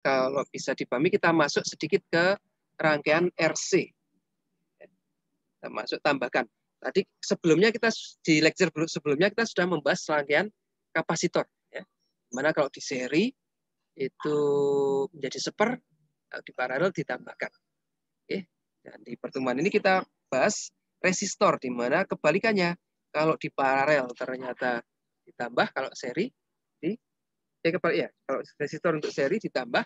kalau bisa dipahami, kita masuk sedikit ke rangkaian RC. Kita masuk tambahkan. Tadi sebelumnya kita di lecture sebelumnya kita sudah membahas rangkaian kapasitor. Ya. Dimana kalau di seri itu menjadi seper, di paralel ditambahkan. Oke. Dan di pertemuan ini kita bahas resistor, di mana kebalikannya. Kalau di paralel ternyata ditambah, kalau seri kalau resistor untuk seri ditambah,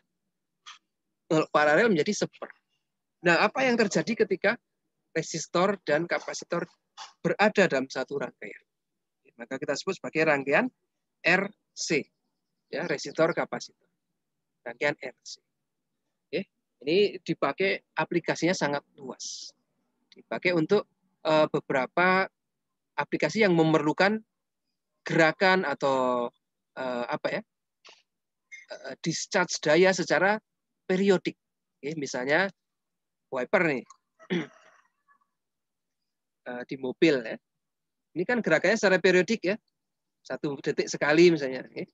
kalau paralel menjadi seper. Nah, apa yang terjadi ketika resistor dan kapasitor berada dalam satu rangkaian? Maka kita sebut sebagai rangkaian RC, ya, resistor kapasitor. Rangkaian RC. Oke. Ini dipakai, aplikasinya sangat luas. Dipakai untuk beberapa aplikasi yang memerlukan gerakan atau discharge daya secara periodik. Oke, misalnya wiper nih di mobil, ya. Ini kan gerakannya secara periodik, ya, 1 detik sekali misalnya. Oke.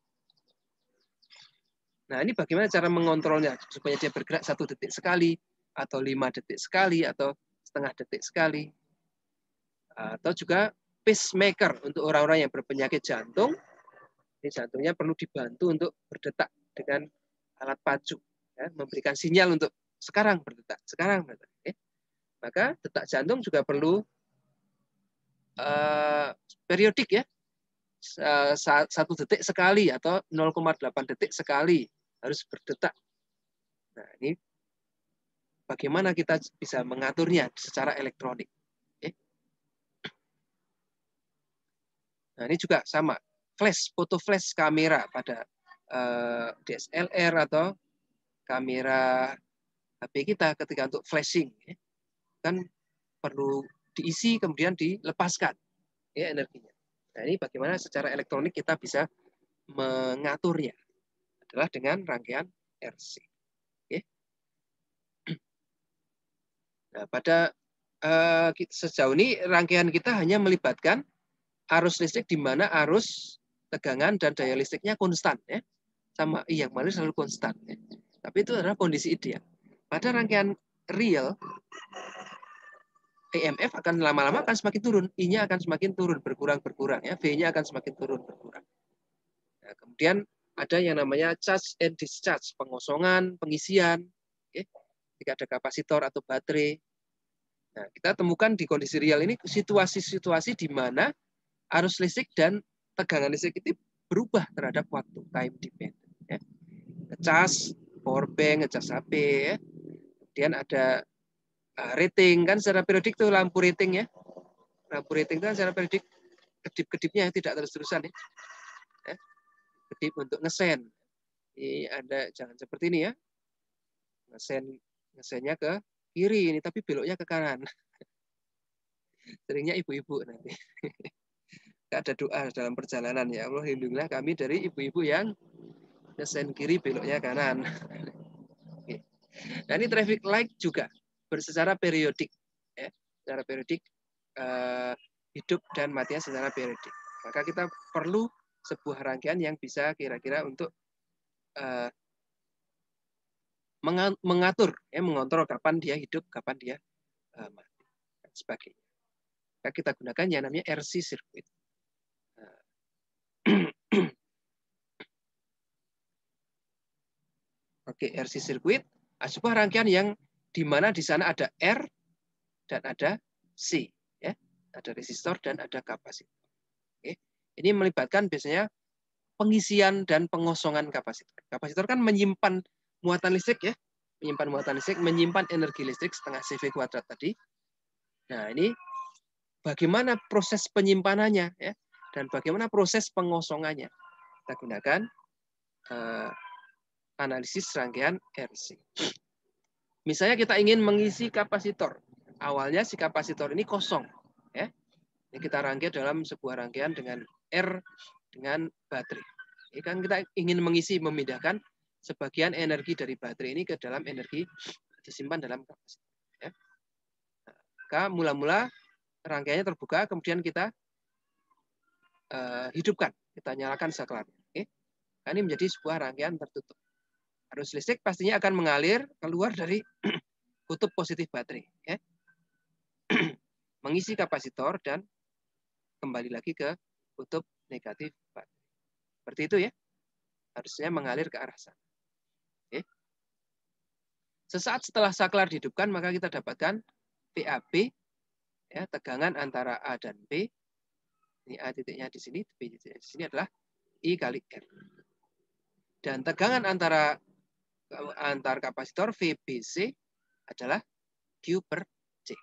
Nah, ini bagaimana cara mengontrolnya supaya dia bergerak 1 detik sekali, atau 5 detik sekali, atau setengah detik sekali. Atau juga pacemaker untuk orang-orang yang berpenyakit jantung. Ini jantungnya perlu dibantu untuk berdetak dengan alat pacu, ya, memberikan sinyal untuk sekarang berdetak, sekarang berdetak. Okay. Maka detak jantung juga perlu periodik, ya, 1 detik sekali atau 0,8 detik sekali harus berdetak. Nah, ini bagaimana kita bisa mengaturnya secara elektronik. Okay. Nah, ini juga sama, foto flash kamera pada DSLR atau kamera HP kita ketika untuk flashing, ya, kan perlu diisi kemudian dilepaskan, ya, energinya. Nah, ini bagaimana secara elektronik kita bisa mengaturnya adalah dengan rangkaian RC. Okay. Nah, pada sejauh ini rangkaian kita hanya melibatkan arus listrik di mana arus, tegangan, dan daya listriknya konstan, ya. Sama yang mana selalu konstan, ya. Tapi itu adalah kondisi ideal. Pada rangkaian real, EMF akan lama-lama akan semakin turun, I-nya akan semakin turun, berkurang, ya, V-nya akan semakin turun, berkurang. Nah, kemudian ada yang namanya charge and discharge, pengosongan, pengisian, okay, jika ada kapasitor atau baterai. Nah, kita temukan di kondisi real ini situasi-situasi di mana arus listrik dan tegangan listrik itu berubah terhadap waktu, time dependent. Ya. Ngecas power bank, ngecas HP, ya. Kemudian ada rating, kan secara periodik tuh lampu rating, ya. Lampu rating itu kan secara periodik kedip-kedipnya tidak terus-terusan, ya. Ya. Kedip untuk ngesen. Ini ada, jangan seperti ini, ya. Ngesennya ke kiri ini, tapi beloknya ke kanan. Seringnya ibu-ibu nanti. Ada doa dalam perjalanan, ya Allah lindungilah kami dari ibu-ibu yang ngesen kiri beloknya kanan. Oke. Nah, ini traffic light juga secara periodik, ya, secara periodik hidup dan matinya secara periodik. Maka kita perlu sebuah rangkaian yang bisa kira-kira untuk mengatur, ya, mengontrol kapan dia hidup, kapan dia mati, dan sebagainya. Maka kita gunakan yang namanya RC circuit. Oke, RC circuit, sebuah rangkaian yang di mana di sana ada R dan ada C, ya, ada resistor dan ada kapasitor. Oke. Ini melibatkan biasanya pengisian dan pengosongan kapasitor. Kapasitor kan menyimpan muatan listrik, ya, menyimpan energi listrik setengah CV kuadrat tadi. Nah, ini bagaimana proses penyimpanannya, ya, dan bagaimana proses pengosongannya. Kita gunakan analisis rangkaian RC. Misalnya kita ingin mengisi kapasitor. Awalnya si kapasitor ini kosong, ya. Ini kita rangkai dalam sebuah rangkaian dengan R dengan baterai. Ini kan kita ingin mengisi, memindahkan sebagian energi dari baterai ini ke dalam energi disimpan dalam kapasitor. Ya. Maka mula-mula rangkaiannya terbuka, kemudian kita hidupkan, kita nyalakan saklarnya. Oke. Nah, ini menjadi sebuah rangkaian tertutup. Arus listrik pastinya akan mengalir keluar dari kutub positif baterai, ya. Mengisi kapasitor dan kembali lagi ke kutub negatif baterai. Seperti itu ya. Harusnya mengalir ke arah sana. Oke. Sesaat setelah saklar dihidupkan, maka kita dapatkan VAB, ya, tegangan antara A dan B. Ini A titiknya di sini, B titiknya di sini adalah I kali R. Dan tegangan antar kapasitor VBC adalah Q per C.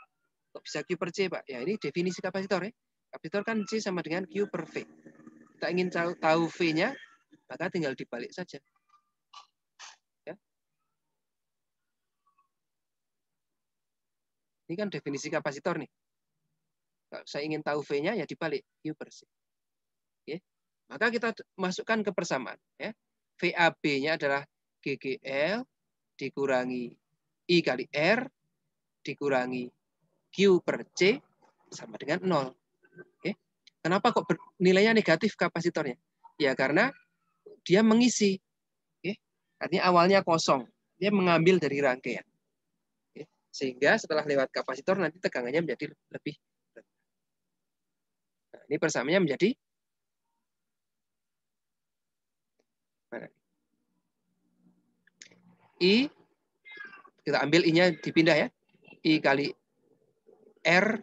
Kok bisa Q per C, Pak? Ya, ini definisi kapasitor ya. Kapasitor kan C sama dengan Q per V. Kita ingin tahu V-nya, maka tinggal dibalik saja. Ya. Ini kan definisi kapasitor nih. Kalau saya ingin tahu V-nya, ya dibalik Q per C. Oke. Maka kita masukkan ke persamaan. Ya. VAB-nya adalah GGL dikurangi I kali R dikurangi Q per C sama dengan 0. Oke. Kenapa kok nilainya negatif kapasitornya? Ya karena dia mengisi. Oke. Artinya awalnya kosong. Dia mengambil dari rangkaian. Oke. Sehingga setelah lewat kapasitor nanti tegangannya menjadi lebih rendah. Nah, ini persamaannya menjadi mana? I, kita ambil I-nya dipindah ya. I kali R,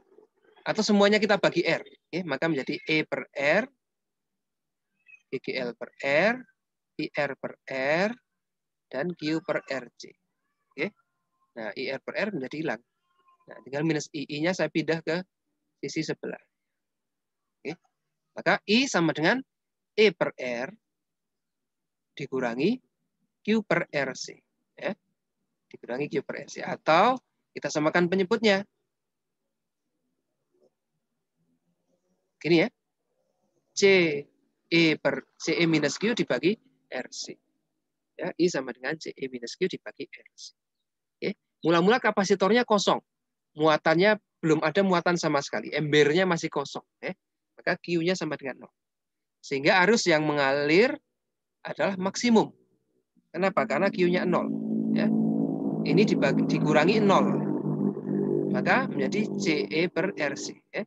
atau semuanya kita bagi R. Oke, maka menjadi E per R, GGL per R, IR per R, dan Q per RC. Oke. Nah, IR per R menjadi hilang. Nah, tinggal minus I-nya saya pindah ke sisi sebelah. Oke. Maka I sama dengan E per R dikurangi Q per RC. Ya. Dikurangi Q per RC. Atau kita samakan penyebutnya. Gini ya. CE minus Q dibagi RC. Ya, I sama dengan CE minus Q dibagi RC. Oke. Mula-mula kapasitornya kosong. Muatannya belum ada muatan sama sekali. Embernya masih kosong. Ya. Maka Q-nya sama dengan 0. Sehingga arus yang mengalir adalah maksimum. Kenapa? Karena Q-nya 0. Ya. Ini dikurangi 0. Maka menjadi CE per RC. Ya.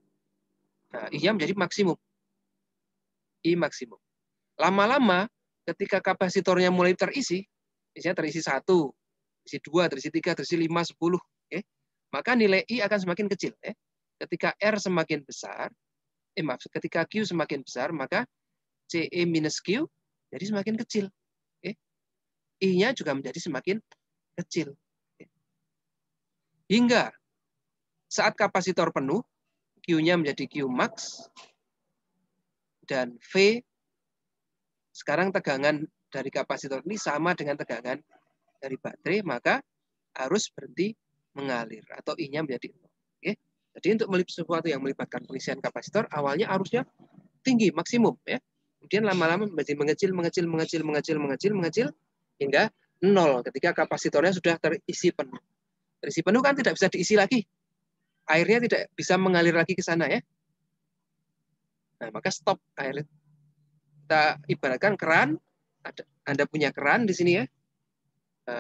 Nah, I-nya menjadi maksimum. I maksimum. Lama-lama ketika kapasitornya mulai terisi, misalnya terisi 1, terisi 2, terisi 3, terisi 5, 10, maka nilai I akan semakin kecil. Ketika R semakin besar, ketika Q semakin besar, maka CE minus Q jadi semakin kecil. I-nya juga menjadi semakin kecil. Hingga saat kapasitor penuh, Q-nya menjadi Q max, dan V, sekarang tegangan dari kapasitor ini sama dengan tegangan dari baterai, maka arus berhenti mengalir atau I-nya menjadi 0. Oke. Jadi untuk sesuatu yang melibatkan pengisian kapasitor, awalnya arusnya tinggi, maksimum. Ya. Kemudian lama-lama menjadi mengecil, hingga 0 ketika kapasitornya sudah terisi penuh. Terisi penuh kan tidak bisa diisi lagi. Airnya tidak bisa mengalir lagi ke sana ya. Nah, maka stop air. Kita ibaratkan keran. Anda punya keran di sini ya.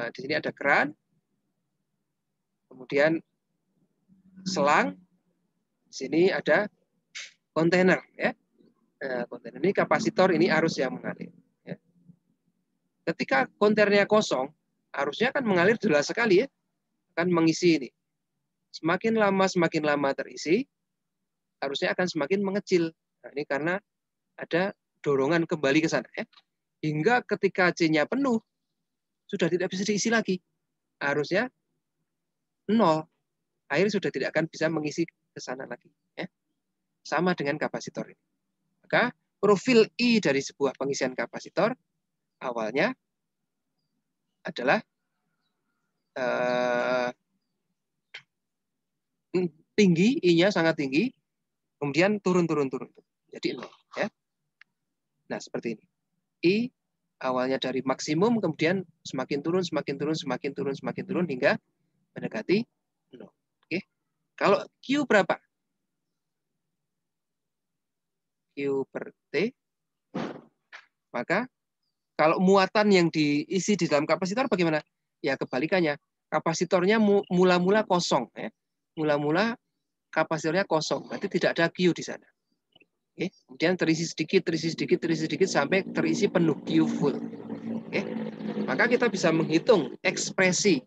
Di sini ada keran. Kemudian selang. Di sini ada kontainer ya. Kontainer ini kapasitor, ini arus yang mengalir. Ya. Ketika kontainernya kosong, arusnya akan mengalir jelas sekali ya. Akan mengisi ini. Semakin lama terisi, arusnya akan semakin mengecil. Nah, ini karena ada dorongan kembali ke sana ya. Hingga ketika C-nya penuh, sudah tidak bisa diisi lagi. Arusnya 0. Air sudah tidak akan bisa mengisi ke sana lagi. Ya. Sama dengan kapasitor ini. Maka profil I dari sebuah pengisian kapasitor awalnya adalah tinggi, I-nya sangat tinggi, kemudian turun. Jadi 0. Ya. Nah, seperti ini. I awalnya dari maksimum, kemudian semakin turun hingga mendekati 0. Oke. Kalau Q berapa? Q per T, maka Kalau muatan yang diisi di dalam kapasitor bagaimana? Ya kebalikannya. Kapasitornya mula-mula kosong. Ya. Mula-mula kapasitornya kosong. Berarti tidak ada Q di sana. Oke. Kemudian terisi sedikit sampai terisi penuh, Q full. Oke. Maka kita bisa menghitung ekspresi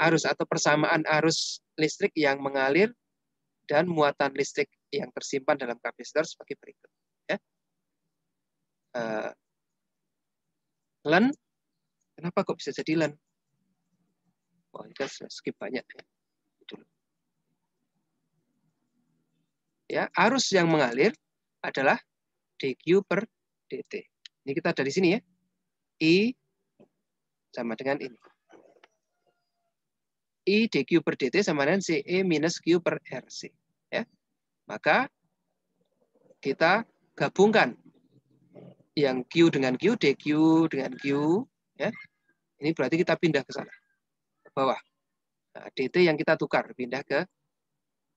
arus atau persamaan arus listrik yang mengalir dan muatan listrik yang tersimpan dalam kapasitor sebagai berikut. Ya. Len, kenapa kok bisa jadi len? Oh, ini kan skip banyak ya. Ya, arus yang mengalir adalah dQ per dt. Ini kita dari sini ya. I sama dengan ini. I dQ per dt sama dengan CE minus Q per RC. Ya. Maka kita gabungkan yang Q dengan Q, dQ dengan Q. Ya. Ini berarti kita pindah ke sana, ke bawah. Nah, dt yang kita tukar, pindah ke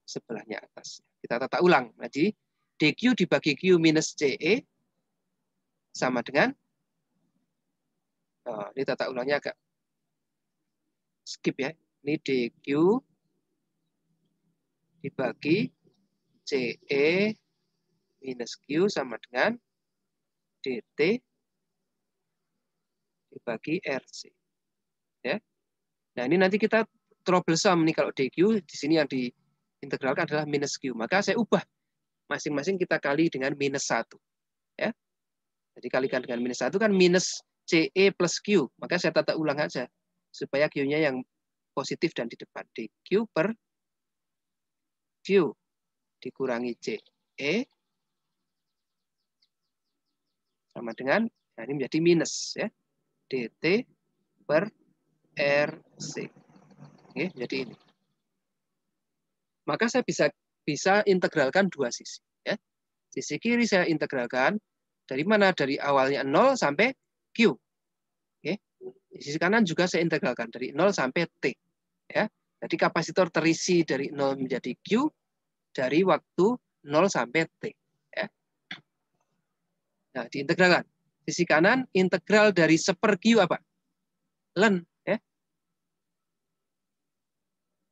sebelahnya atas. Kita tata ulang. Jadi dQ dibagi Q minus CE sama dengan, ini tata ulangnya agak skip ya. Ini dQ dibagi CE minus Q sama dengan dt dibagi RC. Ya. Nah ini nanti kita troublesome nih kalau dQ di sini yang diintegralkan adalah minus Q. Maka saya ubah masing-masing kita kali dengan minus 1. Ya. Jadi kalikan dengan minus 1 kan minus CE plus Q. Maka saya tata ulang aja supaya Q-nya yang positif dan di depan. dQ per Q dikurangi CE sama dengan, nah ini menjadi minus ya, dt per RC. Oke, jadi ini. Maka saya bisa integralkan dua sisi. Ya. Sisi kiri saya integralkan dari mana? Dari awalnya 0 sampai Q. Oke. Di sisi kanan juga saya integralkan dari 0 sampai T. Ya. Jadi kapasitor terisi dari 0 menjadi Q dari waktu 0 sampai T. Ya. Nah, diintegralkan. Sisi kanan integral dari 1/Q apa? Len. Ya.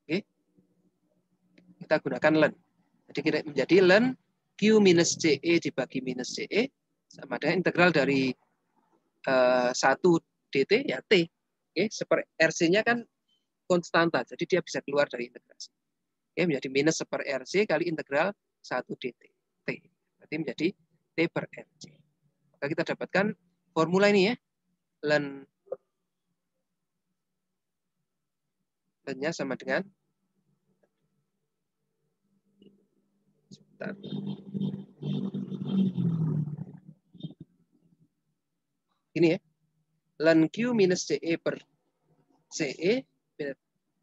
Oke. Kita gunakan len. Jadi kita menjadi len Q minus CE dibagi minus CE sama dengan integral dari 1 dt ya T. Oke. RC-nya kan konstanta, jadi dia bisa keluar dari integrasi. Oke, menjadi minus 1/RC kali integral 1 dt. T. Berarti menjadi T per RC. Maka kita dapatkan formula ini ya. Lennya sama dengan sebentar. Ini ya. Len Q minus CE per CE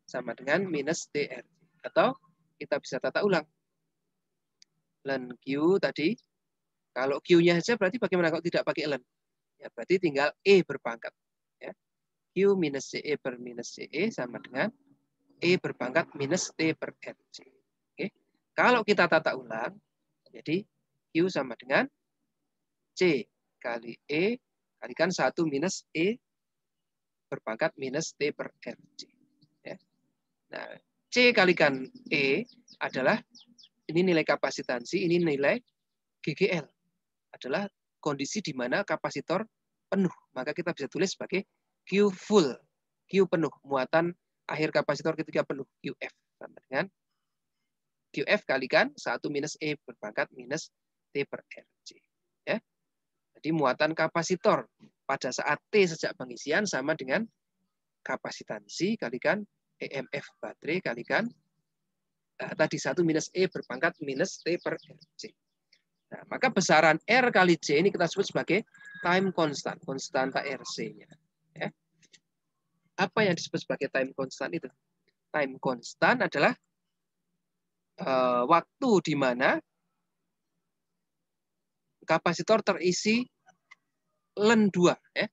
sama dengan minus TR. Atau kita bisa tata ulang. Len Q tadi, kalau Q-nya saja berarti bagaimana kalau tidak pakai len? Ya, berarti tinggal E berpangkat. Ya. Q minus CE per minus CE sama dengan E berpangkat minus T per RC. Oke. Kalau kita tata ulang, jadi Q sama dengan C kali E kalikan 1 minus E berpangkat minus T per RC. Ya. Nah, C kalikan E adalah, ini nilai kapasitansi, ini nilai GGL. Adalah kondisi di mana kapasitor penuh. Maka kita bisa tulis sebagai Q full. Q penuh. Muatan akhir kapasitor ketika penuh. QF. Sama dengan QF kalikan 1 minus E berpangkat minus T per RC. Ya. Jadi muatan kapasitor pada saat T sejak pengisian sama dengan kapasitansi kalikan EMF baterai kalikan tadi 1 minus E berpangkat minus T per RC. Nah, maka besaran R kali C ini kita sebut sebagai time constant, konstanta RC-nya. Ya. Apa yang disebut sebagai time constant itu? Time constant adalah waktu di mana kapasitor terisi len 2. Ya.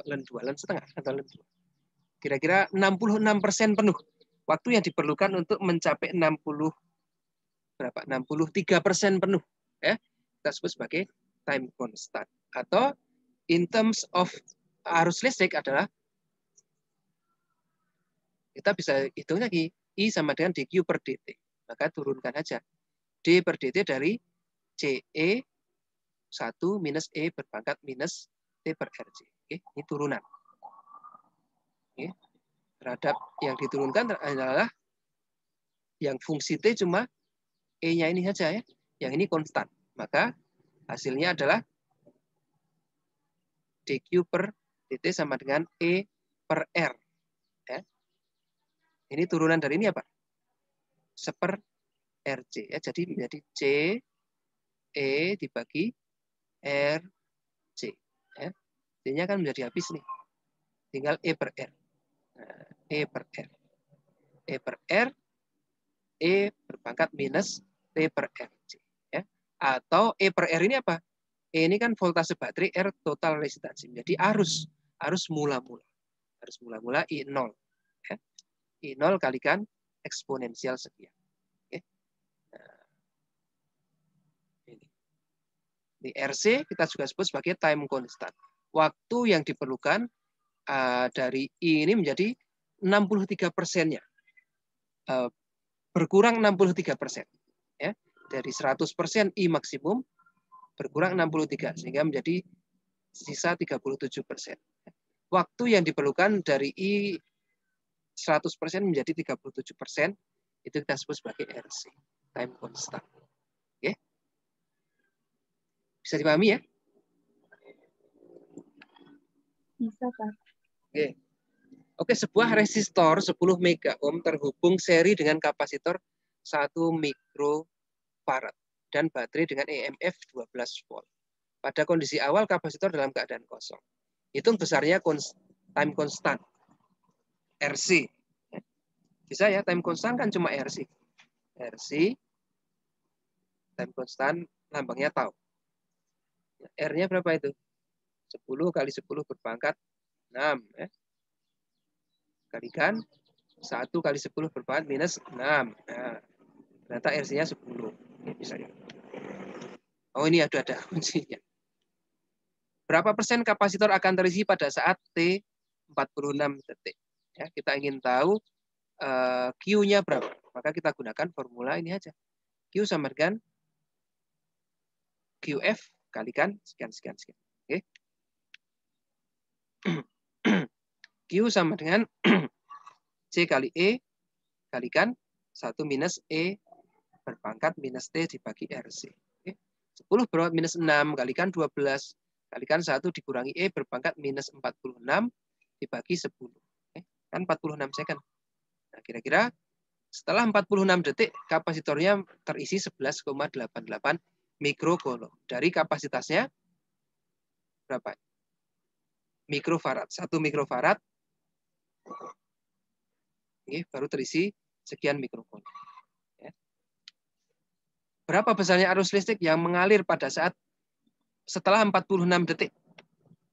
Len 2, len setengah atau len 2. Kira-kira 66% penuh. Waktu yang diperlukan untuk mencapai 63% penuh. Ya. Kita sebut sebagai time constant. Atau in terms of arus listrik adalah, kita bisa hitung lagi, I sama dengan dQ per dt. Maka turunkan aja. D per dt dari CE 1 minus E berpangkat minus T per RC. Oke, ini turunan. Oke. Terhadap yang diturunkan adalah yang fungsi T cuma E-nya ini saja ya. Yang ini konstan. Maka hasilnya adalah dQ per dt sama dengan E per R. Ya. Ini turunan dari ini apa? Seper RC. Ya. Jadi menjadi C E dibagi RC. Ya. D-nya kan menjadi habis nih. Tinggal E per R. Nah, E per R. E per R. E berpangkat minus T per RC. Ya. Atau E per R ini apa? E ini kan voltase baterai, R total resistansi. Jadi arus mula-mula. Arus mula-mula I0. Ya. I0 kalikan eksponensial sekian. Oke. Nah, ini RC kita juga sebut sebagai time constant. Waktu yang diperlukan dari I ini menjadi 63%-nya. Berkurang 63%. Ya. Dari 100% I maksimum berkurang 63 sehingga menjadi sisa 37%. Waktu yang diperlukan dari I 100% menjadi 37%, itu kita sebut sebagai RC, time constant. Oke. Bisa dipahami ya? Bisa, Pak. Oke. Oke, sebuah resistor 10 mega ohm terhubung seri dengan kapasitor 1 mikrofarad dan baterai dengan EMF 12 volt. Pada kondisi awal kapasitor dalam keadaan kosong. Hitung besarnya time constant. RC. Bisa ya, time constant kan cuma RC. RC, time constant, lambangnya tau. R-nya berapa itu? 10 kali 10 berpangkat 6. Ya. Kalikan 1 kali 10 berpangkat minus 6. Nah, ternyata RC-nya 10. Ini bisa ya. Oh, ini ada kuncinya. Berapa persen kapasitor akan terisi pada saat T 46 detik? Ya, kita ingin tahu Q-nya berapa. Maka kita gunakan formula ini aja. Q sama dengan QF kalikan sekian. Oke. Q sama dengan C kali E kalikan 1 minus E berpangkat minus T dibagi RC. Oke. 10 berapa minus 6 kalikan 12 kalikan 1 dikurangi E berpangkat minus 46 dibagi 10. Oke. Kan 46 second. Nah, kira-kira setelah 46 detik kapasitornya terisi 11,88 mikrocoulomb. Dari kapasitasnya berapa? Mikrofarad. 1 mikrofarad. Oke, baru terisi sekian mikrocoulomb. Ya. Berapa besarnya arus listrik yang mengalir pada saat setelah 46 detik?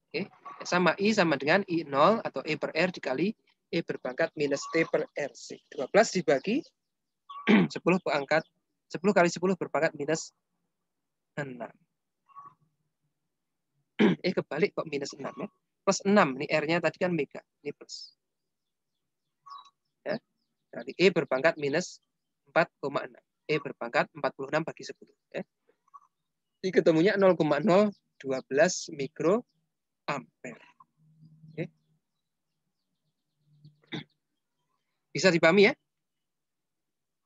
Oke, sama I sama dengan I0 atau E per R dikali E berpangkat minus T per RC. 12 dibagi 10 kali 10 berpangkat minus 6. Kebalik kok minus 6 ya. Plus 6. Ini R-nya tadi kan mega. Ini plus. Ya. Dari E berpangkat minus 4,6. E berpangkat 46 bagi 10. Ya. Ini ketemunya 0,012 mikroampere. Oke. Bisa dipahami ya?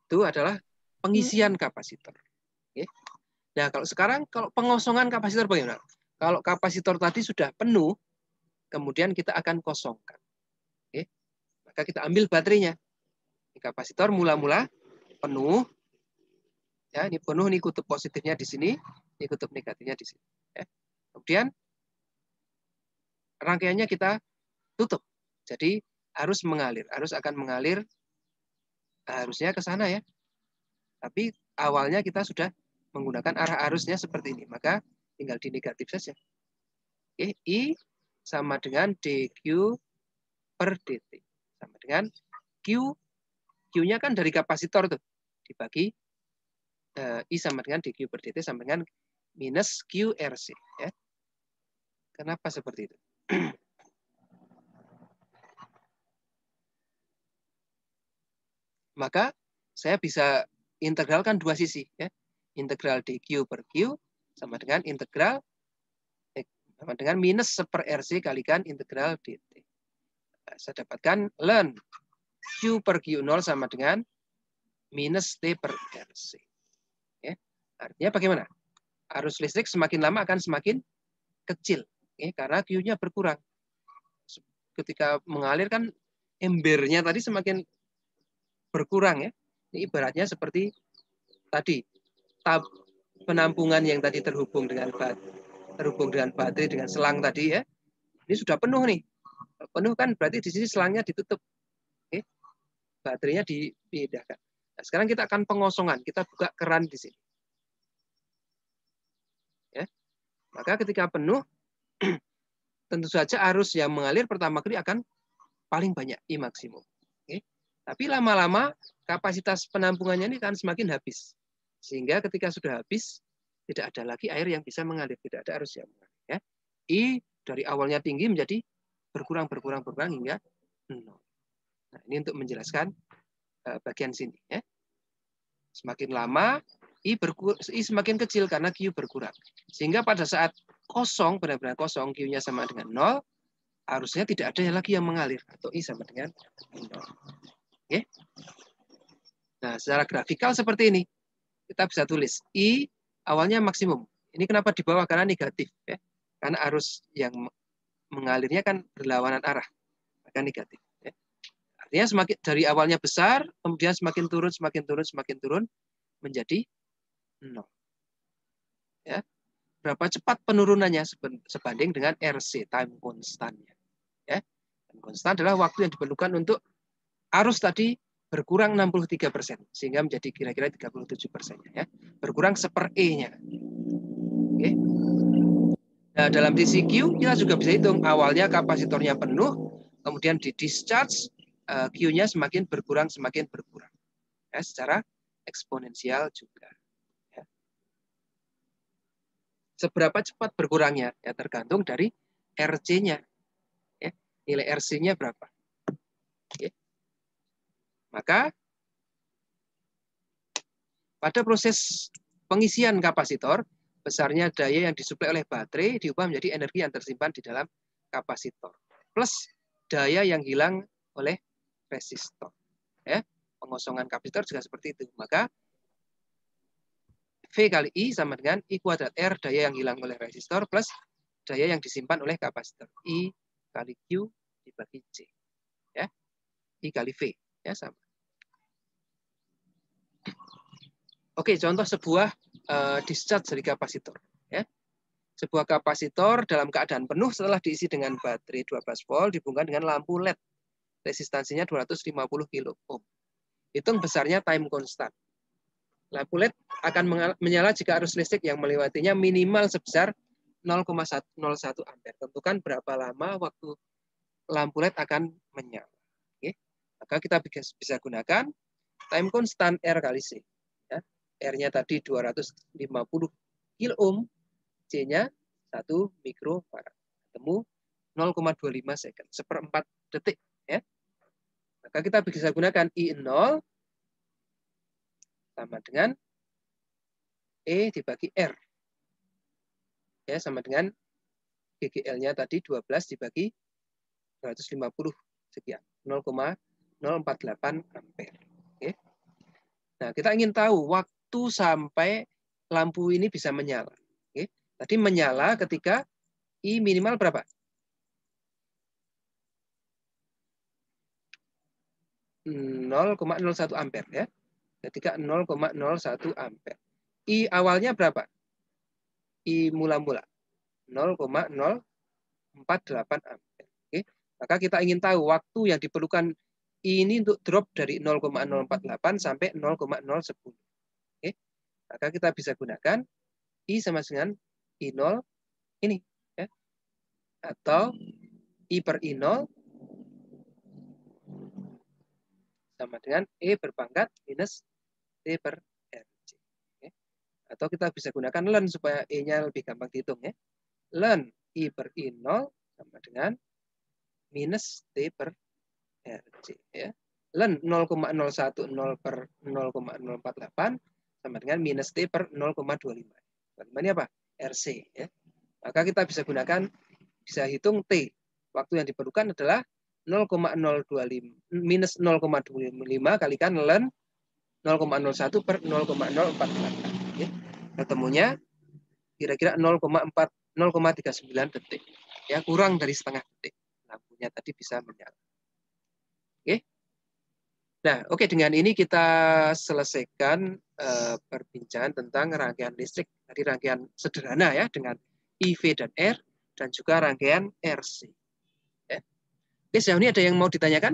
Itu adalah pengisian kapasitor. Oke. Nah, kalau sekarang kalau pengosongan kapasitor bagaimana? Kalau kapasitor tadi sudah penuh, kemudian kita akan kosongkan. Oke. Maka kita ambil baterainya. Kapasitor mula-mula penuh. Ya, ini penuh, ini kutub positifnya di sini, ini kutub negatifnya di sini. Ya. Kemudian rangkaiannya kita tutup. Jadi arus mengalir, arus akan mengalir harusnya ke sana ya. Tapi awalnya kita sudah menggunakan arah arusnya seperti ini, maka tinggal di negatif saja. Oke, I sama dengan dQ per dt. Sama dengan Q. Q-nya kan dari kapasitor tuh. Dibagi I sama dengan dQ per dt sama dengan minus QRC. Ya. Kenapa seperti itu? Maka saya bisa integralkan dua sisi. Ya. Integral dQ per Q sama dengan integral sama dengan minus 1/RC kalikan integral dt. Nah, saya dapatkan ln Q per Q0 sama dengan minus T per RC. Ya. Artinya bagaimana? Arus listrik semakin lama akan semakin kecil. Ya, karena Q-nya berkurang. Ketika mengalir kan embernya tadi semakin berkurang. Ya. Ini ibaratnya seperti tadi. Tab penampungan yang tadi terhubung dengan baterai dengan selang tadi ya. Ini sudah penuh nih. Penuh kan berarti di sini selangnya ditutup. Oke. Baterainya dipindahkan. Nah, sekarang kita akan pengosongan. Kita buka keran di sini. Ya. Maka ketika penuh, tentu saja arus yang mengalir pertama kali akan paling banyak, I maksimum. Oke. Tapi lama-lama kapasitas penampungannya ini akan semakin habis. Sehingga ketika sudah habis, tidak ada lagi air yang bisa mengalir. Tidak ada arus yang mengalir. Ya. I dari awalnya tinggi menjadi berkurang hingga 0. Nah, ini untuk menjelaskan bagian sini. Ya. Semakin lama, I semakin kecil karena Q berkurang. Sehingga pada saat kosong, benar-benar kosong, Q-nya sama dengan 0, arusnya tidak ada lagi yang mengalir. Atau I sama dengan 0. Oke. Nah, secara grafikal seperti ini. Kita bisa tulis I awalnya maksimum. Ini kenapa di bawah? Karena negatif. Ya. Karena arus yang mengalirnya kan berlawanan arah. Maka negatif. Ya. Artinya semakin dari awalnya besar, kemudian semakin turun, menjadi 0. Ya. Berapa cepat penurunannya sebanding dengan RC, time constantnya. Ya. Time constant adalah waktu yang diperlukan untuk arus tadi berkurang 63%, sehingga menjadi kira-kira 37%. Ya. Berkurang 1/E-nya. Oke. Nah, dalam sisi Q, kita juga bisa hitung. Awalnya kapasitornya penuh, kemudian di discharge, Q-nya semakin berkurang. Ya, secara eksponensial juga. Ya. Seberapa cepat berkurangnya? Ya, tergantung dari RC-nya. Ya. Nilai RC-nya berapa? Ya. Maka, pada proses pengisian kapasitor, besarnya daya yang disuplai oleh baterai diubah menjadi energi yang tersimpan di dalam kapasitor. Plus daya yang hilang oleh resistor. Ya, pengosongan kapasitor juga seperti itu. Maka V kali I sama dengan I kuadrat R, daya yang hilang oleh resistor, plus daya yang disimpan oleh kapasitor. I kali Q dibagi C. Ya, I kali V. Ya, sama. Oke, contoh sebuah discharge dari kapasitor. Ya. Sebuah kapasitor dalam keadaan penuh setelah diisi dengan baterai 12 volt dihubungkan dengan lampu LED. Resistansinya 250 kilo ohm. Hitung besarnya time constant. Lampu LED akan menyala jika arus listrik yang melewatinya minimal sebesar 0,101 ampere. Tentukan berapa lama waktu lampu LED akan menyala. Oke. Maka kita bisa gunakan time constant R kali C. Ya. R-nya tadi 250 kilo ohm, C-nya 1 mikrofarad. Ketemu 0,25 second, 1/4 detik. Ya. Maka kita bisa gunakan I0 sama dengan E dibagi R. Ya, sama dengan GGL-nya tadi 12 dibagi 250 sekian. 0,048 ampere. Oke. Nah, kita ingin tahu waktu sampai lampu ini bisa menyala. Oke. Tadi menyala ketika I minimal berapa? 0,01 ampere ya. Ketika 0,01 ampere. I awalnya berapa? I mula-mula 0,048 ampere. Oke. Maka kita ingin tahu waktu yang diperlukan ini untuk drop dari 0,048 sampai 0,010. Oke. Maka kita bisa gunakan I sama dengan I0 ini. Ya. Atau I per I0 sama dengan E berpangkat minus T per RC. Oke. Atau kita bisa gunakan ln supaya E-nya lebih gampang dihitung. Ya. Ln I per I0 sama dengan minus T per RC. Ya. Ln 0,010 per 0,048 sama dengan minus T per 0,25. Ini apa? RC. Ya. Maka kita bisa gunakan, bisa hitung T. Waktu yang diperlukan adalah 0,025 minus 0,25 kalikan ln 0,01 per 0,048. Ya. Ketemunya kira-kira 0,39 detik. Ya, kurang dari setengah detik. Lampunya tadi bisa menyala. Oke. Nah, oke, dengan ini kita selesaikan perbincangan tentang rangkaian listrik. Tadi rangkaian sederhana ya dengan IV dan R dan juga rangkaian RC. Ya. Oke, sejauh ini ada yang mau ditanyakan?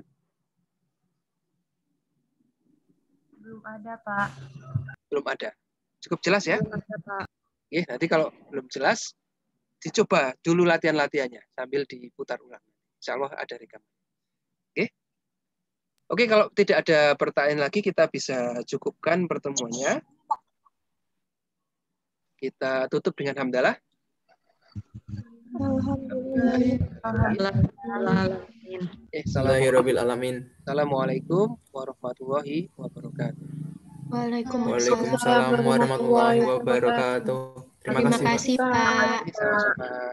Belum ada, Pak. Belum ada. Cukup jelas ya? Belum ada, Pak. Oke, nanti kalau belum jelas dicoba dulu latihan-latihannya sambil diputar ulang. Insya Allah ada rekaman. Oke. Oke, kalau tidak ada pertanyaan lagi, kita bisa cukupkan pertemuannya. Kita tutup dengan hamdalah. Assalamualaikum warahmatullahi wabarakatuh. Waalaikumsalam warahmatullahi wabarakatuh. Terima kasih, Pak. Sama-sama.